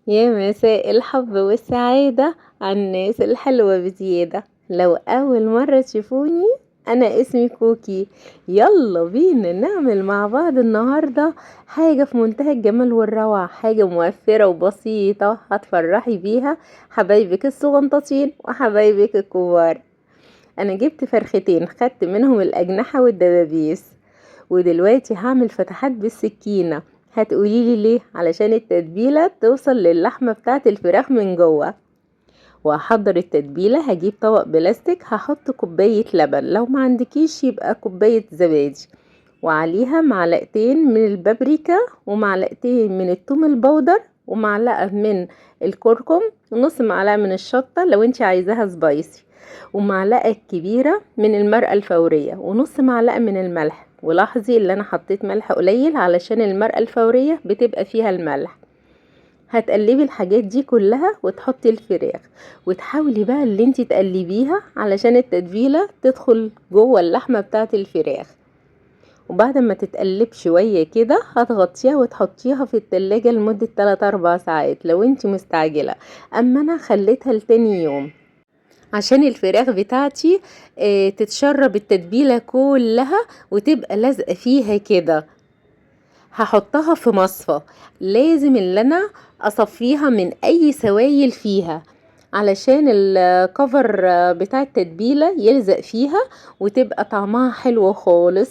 يا مساء الحب والسعادة على الناس الحلوة بزيادة. لو أول مرة تشوفوني، أنا اسمي كوكي. يلا بينا نعمل مع بعض النهاردة حاجة في منتهى الجمال والروعة، حاجة موفرة وبسيطة هتفرحي بيها حبايبك الصغنطاطين وحبايبك الكبار. أنا جبت فرختين، خدت منهم الأجنحة والدبابيس، ودلوقتي هعمل فتحات بالسكينة. هتقوليلي ليه؟ علشان التتبيلة توصل للحمة بتاعت الفراخ من جوه. وهحضر التتبيلة، هجيب طبق بلاستيك، هحط كوباية لبن، لو ما عندكيش يبقى كوباية زبادي، وعليها معلقتين من البابريكا ومعلقتين من الثوم البودر ومعلقة من الكركم ونص معلقة من الشطة لو انت عايزاها سبايسي، ومعلقة كبيرة من المرقة الفورية ونص معلقة من الملح. ولاحظي اللي انا حطيت ملح قليل علشان المرقة الفورية بتبقى فيها الملح. هتقلبي الحاجات دي كلها وتحطي الفراخ، وتحاولي بقى اللي انتي تقلبيها علشان التتبيلة تدخل جوه اللحمة بتاعه الفراخ. وبعد ما تتقلب شوية كده هتغطيها وتحطيها في التلاجة لمدة 3-4 ساعات لو انتي مستعجلة. اما انا خليتها لتاني يوم عشان الفراخ بتاعتي تتشرب التتبيلة كلها وتبقى لازقة فيها كده. هحطها في مصفى، لازم اللي انا اصفيها من اي سوائل فيها علشان الكفر بتاع التتبيلة يلزق فيها وتبقى طعمها حلو خالص.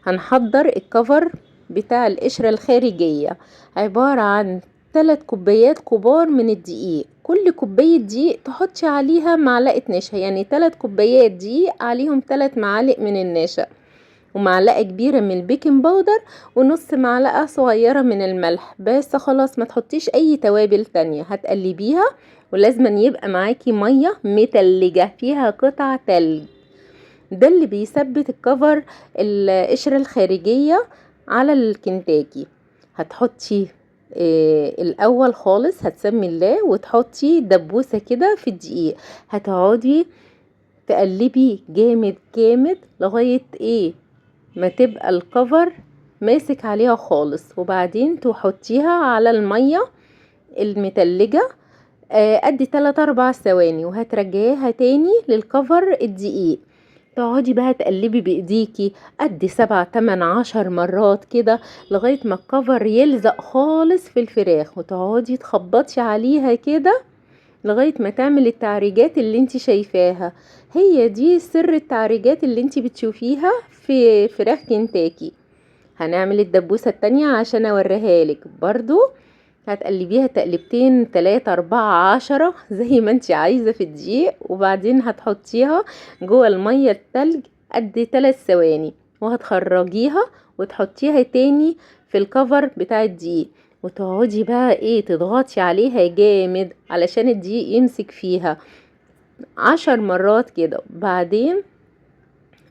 هنحضر الكفر بتاع القشرة الخارجية، عبارة عن 3 كوبايات كبار من الدقيق. كل كوباية دقيق تحطي عليها معلقة نشا، يعني 3 كوبايات دقيق عليهم 3 معالق من النشا، ومعلقة كبيرة من البيكنج باودر ونص معلقة صغيرة من الملح. بس خلاص، ما تحطيش اي توابل تانية. هتقلبيها ولازم يبقى معاكي مية متلجة فيها قطع تلج، ده اللي بيثبت الكفر القشرة الخارجية على الكنتاكي. هتحطي الاول خالص هتسمي الله وتحطي دبوسة كده في الدقيق. هتقعدي تقلبي جامد جامد لغاية ما تبقى الكفر ماسك عليها خالص، وبعدين تحطيها على المية المتلجة قد 3-4 ثواني، وهترجعيها تاني للكفر الدقيق. تقعدي بقى تقلبي بايديكي قد 7-8-10 مرات كده لغاية ما الكفر يلزق خالص في الفراخ، وتقعدي تخبطي عليها كده لغاية ما تعمل التعريجات اللي انت شايفاها. هي دي سر التعريجات اللي انت بتشوفيها في فراخ كنتاكي. هنعمل الدبوسة التانية عشان اوريها لك برضو. هتقلبيها تقلبتين 3-4-10 زي ما انت عايزة في الدقيق، وبعدين هتحطيها جوه المية التلج قد 3 ثواني، وهتخرجيها وتحطيها تاني في الكفر بتاع الدقيق، وتقعدي بقى تضغطي عليها جامد علشان الدقيق يمسك فيها 10 مرات كده.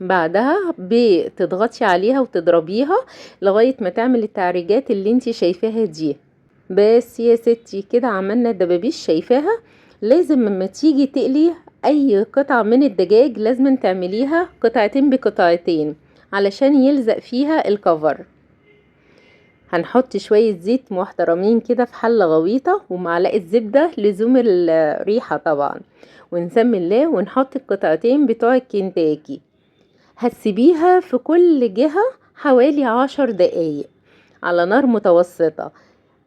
بعدها بتضغطي عليها وتضربيها لغاية ما تعمل التعريجات اللي انتي شايفاها دي. بس يا ستي كده عملنا الدبابيش، شايفاها؟ لازم لما تيجي تقلي اي قطعة من الدجاج لازم تعمليها قطعتين بقطعتين علشان يلزق فيها الكفر. هنحط شوية زيت محترمين كده في حلة غويطة ومعلقة زبدة لزوم الريحة طبعا، ونسمي الله ونحط القطعتين بتوع الكنتاكي. هتسيبيها في كل جهة حوالي 10 دقايق على نار متوسطة.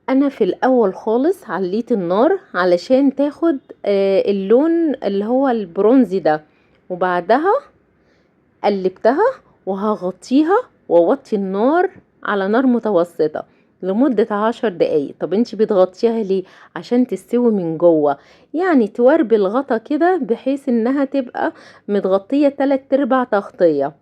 انا في الاول خالص عليت النار علشان تاخد اللون اللي هو البرونزي ده، وبعدها قلبتها وهغطيها واوطي النار على نار متوسطة لمدة 10 دقايق. طب انتي بتغطيها ليه؟ عشان تستوي من جوه، يعني توربي الغطا كده بحيث انها تبقى متغطية 3/4 تغطية.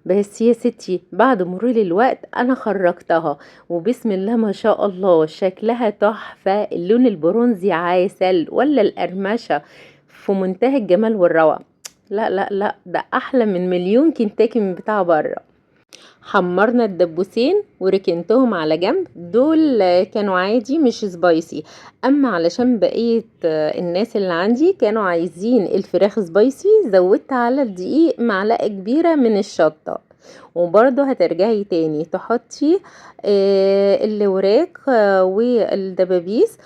بس يا ستي بعد مرور الوقت انا خرجتها، وبسم الله ما شاء الله شكلها تحفة. اللون البرونزي عسل، ولا القرمشة في منتهى الجمال والروعة. لا لا لا، ده احلى من مليون كنتاكي من بتاع بره. حمرنا الدبوسين وركنتهم على جنب، دول كانوا عادي مش سبايسي. اما علشان بقية الناس اللي عندي كانوا عايزين الفراخ سبايسي، زودت على الدقيق معلقة كبيرة من الشطة. وبرضه هترجعي تاني تحطي الوراك والدبابيس،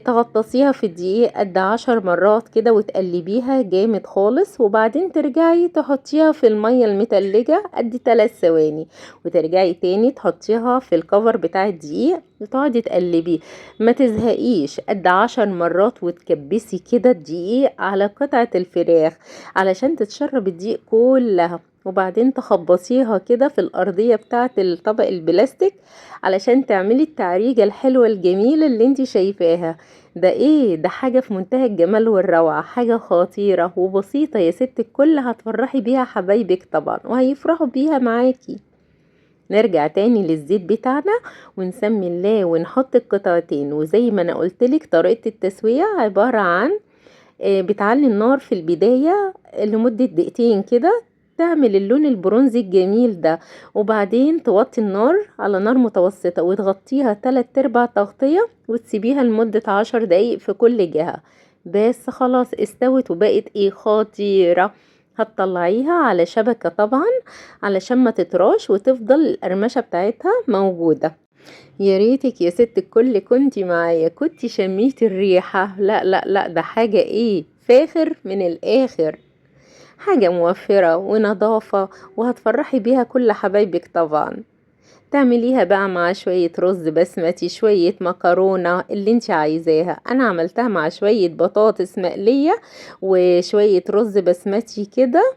تغطسيها في الدقيق قد 10 مرات كده وتقلبيها جامد خالص، وبعدين ترجعي تحطيها في المية المتلجة قد 3 ثواني، وترجعي تاني تحطيها في الكفر بتاع الدقيق وتقعدي تقلبيه. ما تزهقيش، قد 10 مرات وتكبسي كده الدقيق على قطعة الفراخ علشان تتشرب الدقيق كلها، وبعدين تخبصيها كده في الأرضية بتاعة الطبق البلاستيك علشان تعملي التعريجة الحلوة الجميلة اللي انتي شايفاها. ده حاجة في منتهى الجمال والروعة، حاجة خطيرة وبسيطة يا ست الكل، هتفرحي بيها حبايبك طبعا وهيفرحوا بيها معاكي. نرجع تاني للزيت بتاعنا ونسمي الله ونحط القطعتين، وزي ما انا قلتلك طريقة التسوية عبارة عن بتعلي النار في البداية لمدة دقيقتين كده، تعمل اللون البرونزي الجميل ده، وبعدين توطي النار على نار متوسطة وتغطيها 3/4 تغطية وتسيبيها لمدة 10 دقايق في كل جهة. بس خلاص استوت وبقت خطيرة. هتطلعيها على شبكة طبعا علشان ما تطراش وتفضل القرمشة بتاعتها موجودة. يا ريتك يا ست الكل كنتي معايا، كنتي شميتي الريحة. لا لا لا، ده حاجة فاخر من الآخر، حاجة موفرة ونظافة وهتفرحي بيها كل حبايبك طبعا. تعمليها بقى مع شوية رز بسمتي، شوية مكرونة اللي انت عايزاها. انا عملتها مع شوية بطاطس مقلية وشوية رز بسمتي كده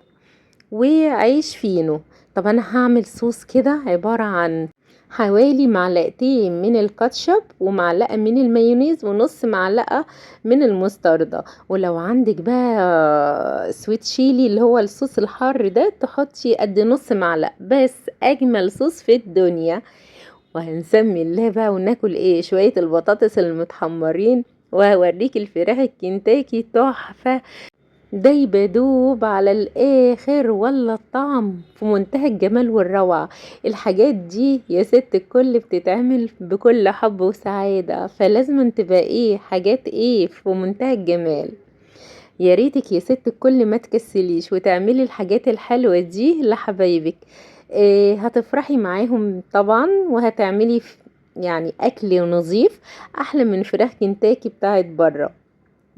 وعيش فينو. طب انا هعمل صوص كده عبارة عن حوالي معلقتين من الكاتشب ومعلقة من المايونيز ونص معلقة من المستردة، ولو عندك بقى سويت شيلي اللي هو الصوص الحار ده تحطي قد نص معلقة. بس اجمل صوص في الدنيا. وهنسمي الله بقى وناكل شوية البطاطس المتحمرين، وهوريك الفراخ الكنتاكي تحفة، دايبة دوب على الآخر، ولا الطعم في منتهى الجمال والروعة. الحاجات دي يا ست الكل بتتعمل بكل حب وسعادة، فلازم تبقى حاجات في منتهى الجمال. يا ريتك يا ست الكل ما تكسليش وتعملي الحاجات الحلوة دي لحبايبك. هتفرحي معاهم طبعا، وهتعملي يعني أكل نظيف أحلى من فراخ كنتاكي بتاعت بره.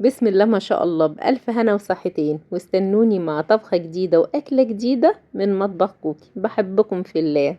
بسم الله ما شاء الله، بألف هنا وصحتين، واستنوني مع طبخة جديدة وأكلة جديدة من مطبخ كوكي. بحبكم في الله.